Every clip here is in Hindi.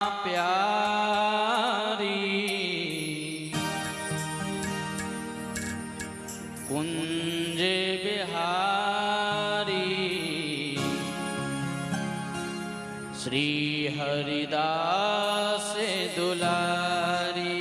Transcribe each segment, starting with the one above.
प्यारी कुंज बिहारी श्री हरिदास दुलारी।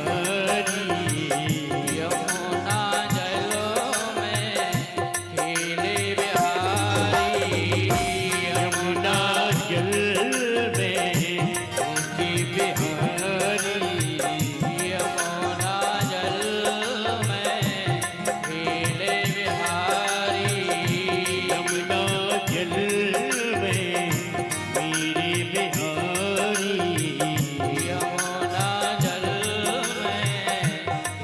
बिहारी यमुना जलों में खेले बिहारी यमुना जल में की बिहारी यमुना जल में खेले बिहारी यमुना जल में मेरे बिहारी यमुना जल में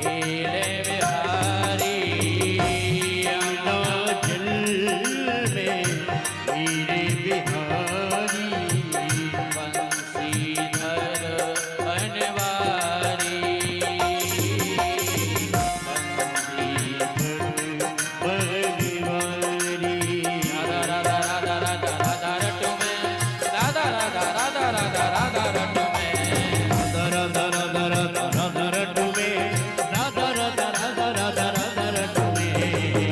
खेले बिहारी यमुना जल में मेरे बिहारी बंसीधर बनवारी बनवारी राधा राधा राधा राधा राधा रटू में राधा राधा राधा राधा राधा रटू में राधा राधा राधा राधा रटू में राधा राधा राधा राधा राधा रटू में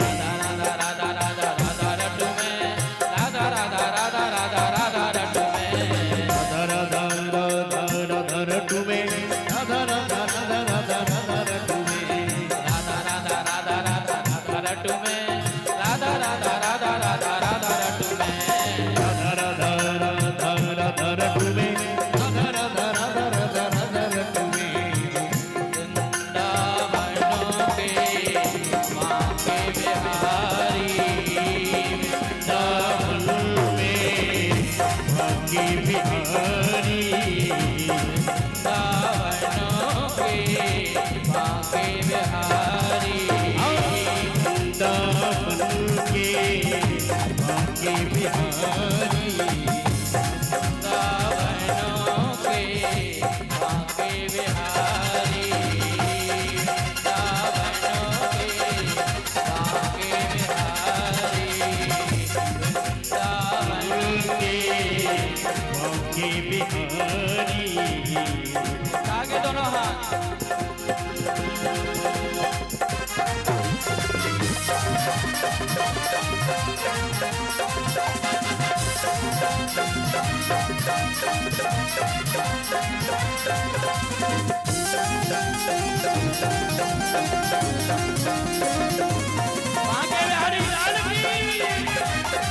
राधा राधा राधा राधा रटू में राधा राधा राधा राधा राधा रटू में राधा राधा राधा राधा रटू में राधा राधा राधा राधा राधा रटू में राधा राधा राधा राधा राधा रटू में राधा राधा राधा राधा राधा रटू में राधा राधा राधा राधा रटू में राधा राधा राधा राधा राधा रटू में वृंदावनों के माँ के बिहारी दामन में भाग्य बिहारी वृंदावनों के माँ के बिहारी दामन के भाग्य बिहारी वृंदावनों के माँ के बिहारी वृंदावनों के माँ के बिहारी वृंदावन के भाग्य बिहारी आगे दोनों हाथ माँ के बिहारी लाल की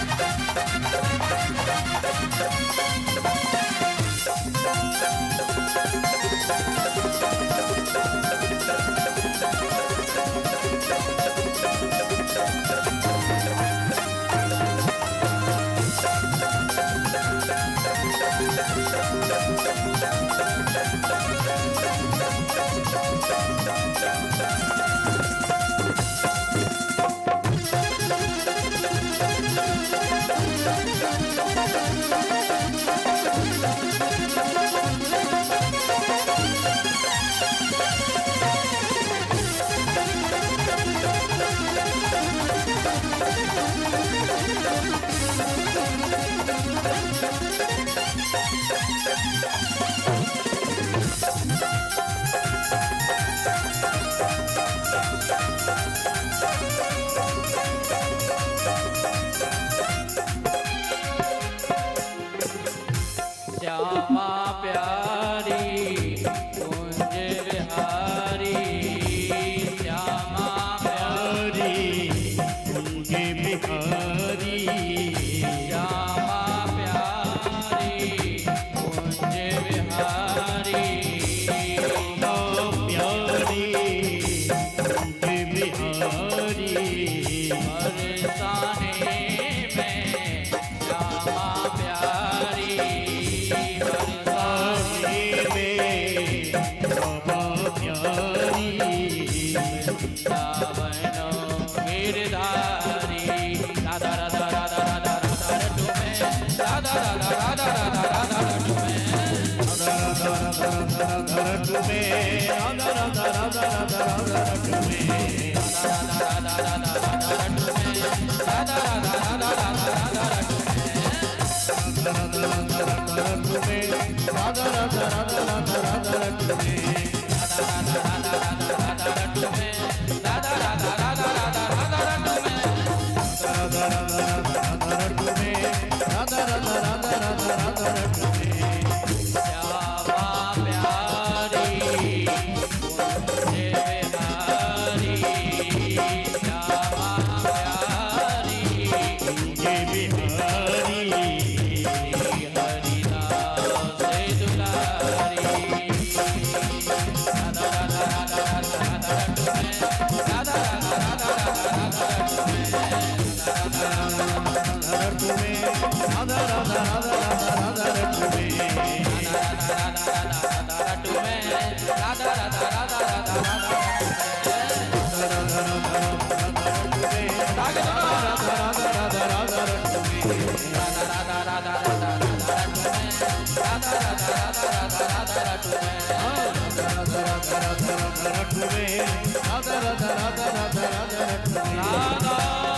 श्यामा प्यारी कुंज बिहारी श्यामा बिहारी उनके बिहारी श्यामा प्यारी कुंज बिहारी प्यारी उनके बिहारी बरसाने में श्यामा प्यारी बरसाने में बाबा प्यारी वृंदावनों गिरधारी राधा राधा राधा राधा राधा रटू में राधा राधा राधा राधा राधा रटू में राधा राधा राधा राधा रटू में राधा राधा राधा राधा राधा रटू में राधा राधा राधा राधा रटू में राधा राधा राधा राधा राधा रटू में राधा राधा राधा रटू में राधा राधा राधा राधा राधा रटू में राधा राधा राधा राधा राधा रटू में राधा राधा राधा राधा राधा रटू में राधा राधा राधा रटू में राधा राधा राधा राधा राधा रटू में श्यामा प्यारी राधा राधा राधा रटुमे राधा राधा राधा राधा राधा रटुमे राधा